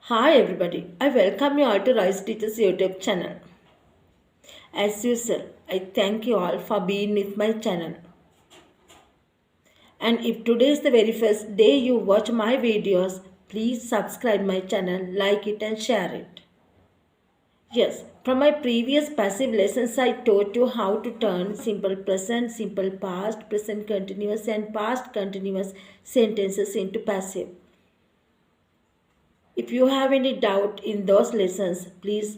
Hi everybody, I welcome you all to Royce Teacher's YouTube channel. As usual, I thank you all for being with my channel. And if today is the very first day you watch my videos, please subscribe my channel, like it and share it. Yes, from my previous passive lessons I taught you how to turn simple present, simple past, present continuous and past continuous sentences into passive. If you have any doubt in those lessons, please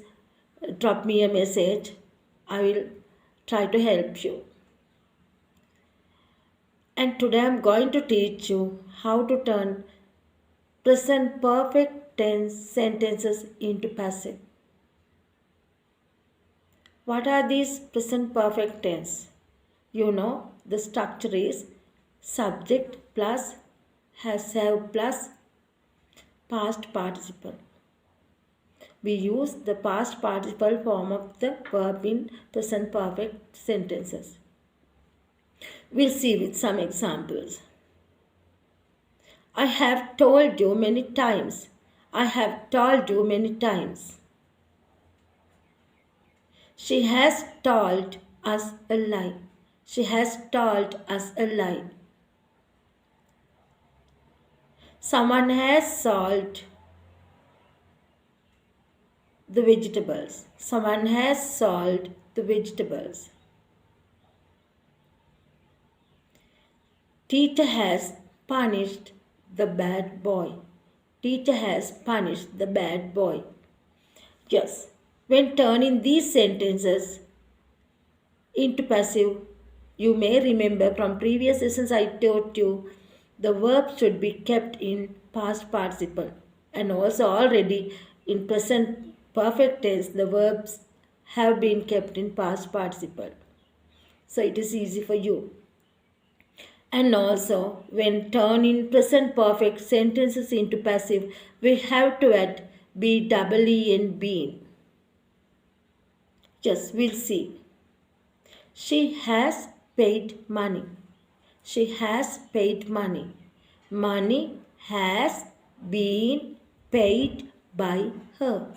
drop me a message. I will try to help you. And today I am going to teach you how to turn present perfect tense sentences into passive. What are these present perfect tense? You know, the structure is subject plus has have plus past participle. We use the past participle form of the verb in present perfect sentences. We'll see with some examples. I have told you many times. I have told you many times. She has told us a lie. She has told us a lie. Someone has sold the vegetables. Someone has sold the vegetables. Teacher has punished the bad boy. Teacher has punished the bad boy. Yes, when turning these sentences into passive, you may remember from previous lessons I taught you the verb should be kept in past participle, and also already in present perfect tense the verbs have been kept in past participle. So it is easy for you. And also, when turning present perfect sentences into passive, we have to add be, double E, and been. Yes, we'll see. She has paid money. She has paid money. Money has been paid by her.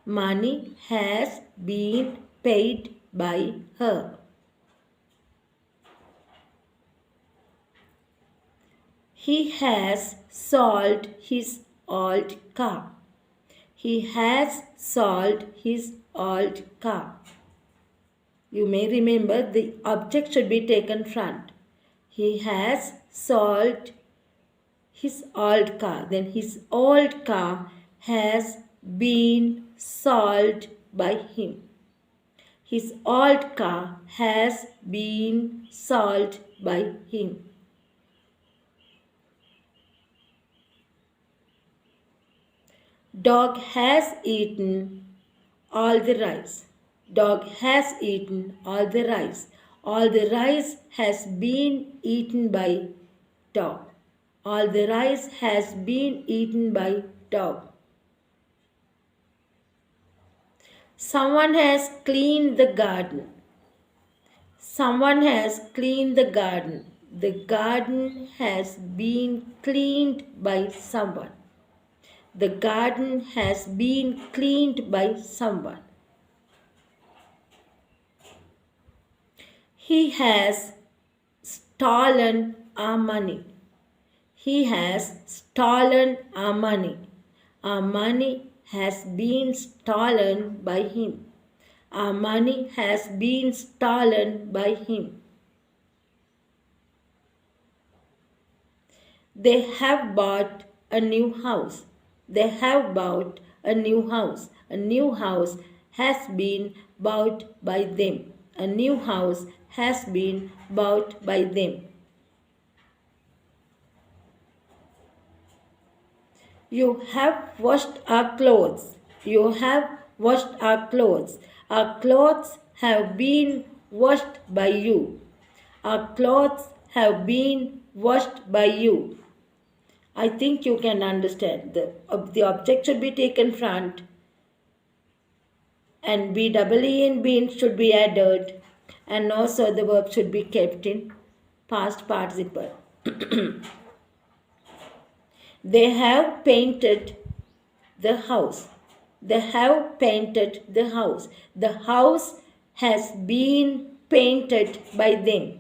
Money has been paid by her. He has sold his old car. He has sold his old car. You may remember the object should be taken front. He has sold his old car. Then his old car has been sold by him. His old car has been sold by him. Dog has eaten all the rice. Dog has eaten all the rice. All the rice has been eaten by dog. All the rice has been eaten by dog. Someone has cleaned the garden. Someone has cleaned the garden. The garden has been cleaned by someone. The garden has been cleaned by someone. He has stolen our money. He has stolen our money. Our money has been stolen by him. Our money has been stolen by him. They have bought a new house. They have bought a new house. A new house has been bought by them. A new house has been bought by them. You have washed our clothes. You have washed our clothes. Our clothes have been washed by you. Our clothes have been washed by you. I think you can understand. The object should be taken front and be double E and been should be added, and also the verb should be kept in past participle. They have painted the house. They have painted the house. The house has been painted by them.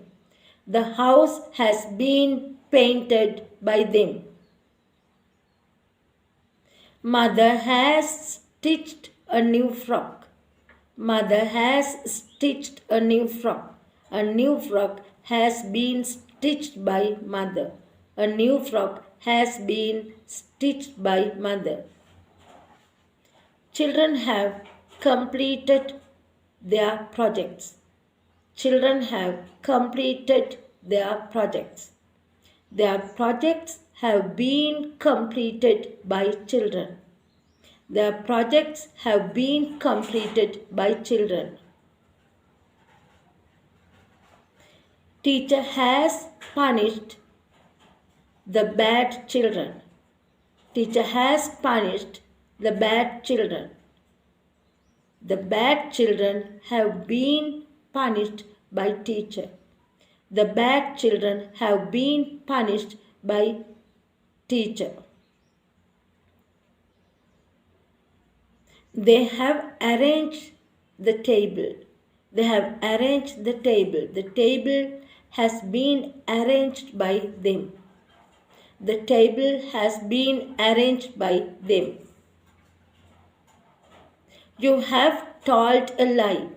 The house has been painted by them. Mother has stitched a new frock. Mother has stitched a new frock. A new frock has been stitched by mother. A new frock has been stitched by mother. Children have completed their projects. Children have completed their projects. Their projects have been completed by children. Their projects have been completed by children. Teacher has punished the bad children. Teacher has punished the bad children. The bad children have been punished by teacher. The bad children have been punished by teacher. They have arranged the table. They have arranged the table. The table has been arranged by them. The table has been arranged by them. You have told a lie.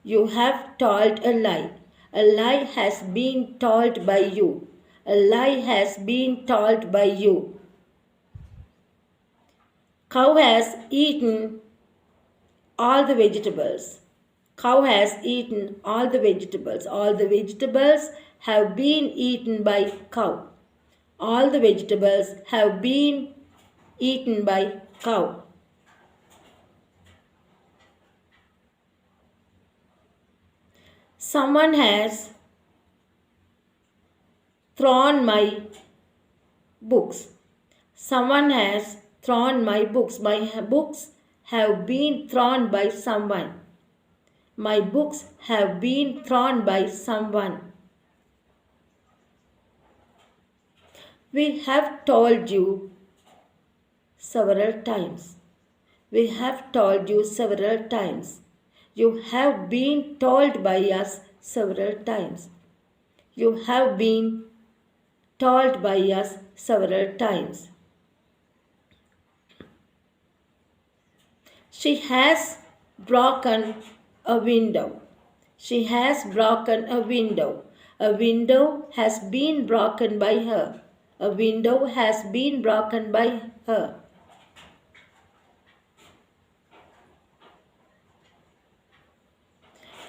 You have told a lie. A lie has been told by you. A lie has been told by you. Cow has eaten all the vegetables. Cow has eaten all the vegetables. All the vegetables have been eaten by cow. All the vegetables have been eaten by cow. Someone has thrown my books. Someone has thrown my books. My books have been thrown by someone. My books have been thrown by someone. We have told you several times. We have told you several times. You have been told by us several times. You have been told by us several times. She has broken a window. She has broken a window. A window has been broken by her. A window has been broken by her.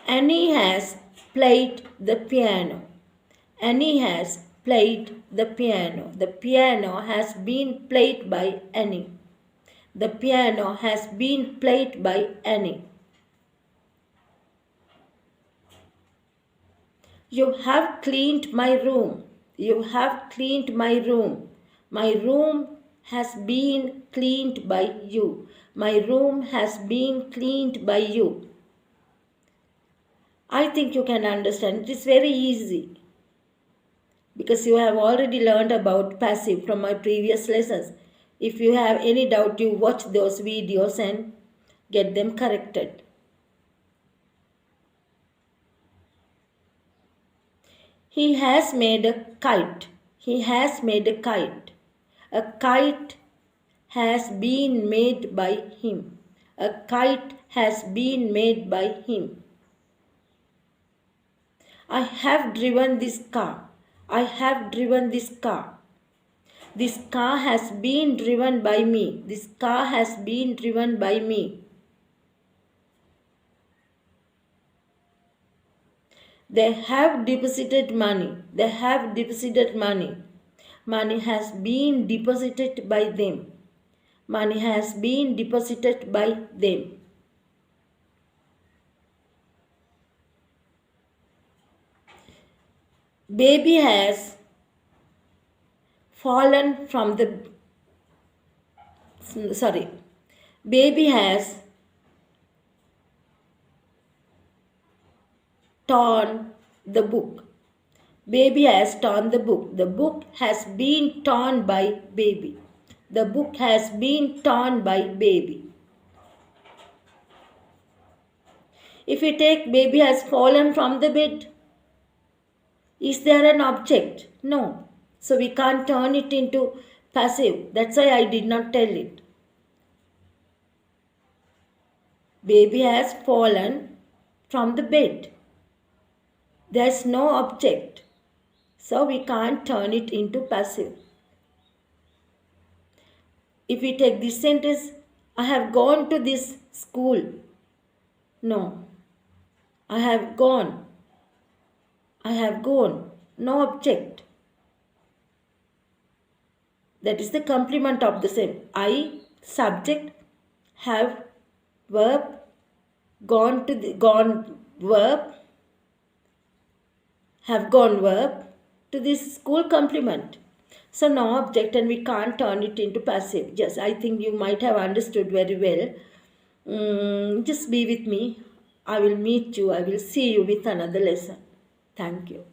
Annie has played the piano. Annie has played the piano. The piano has been played by Annie. The piano has been played by Annie. You have cleaned my room. You have cleaned my room. My room has been cleaned by you. My room has been cleaned by you. I think you can understand. It is very easy because you have already learned about passive from my previous lessons. If you have any doubt, you watch those videos and get them corrected. He has made a kite. He has made a kite. A kite has been made by him. A kite has been made by him. I have driven this car. I have driven this car. This car has been driven by me. This car has been driven by me. They have deposited money. They have deposited money. Money has been deposited by them. Money has been deposited by them. Baby has fallen from the baby has torn the book. Baby has torn the book. The book has been torn by baby. The book has been torn by baby. If we take baby has fallen from the bed, is there an object? No. So we can't turn it into passive. That's why I did not tell it. Baby has fallen from the bed. There's no object. So we can't turn it into passive. If we take this sentence, I have gone to this school. No. I have gone. I have gone. No object. That is the complement of the same. I, subject, have, verb, gone to the, gone, verb, have gone, verb, to this school complement. So no object and we can't turn it into passive. Yes, I think you might have understood very well. Just be with me. I will meet you. I will see you with another lesson. Thank you.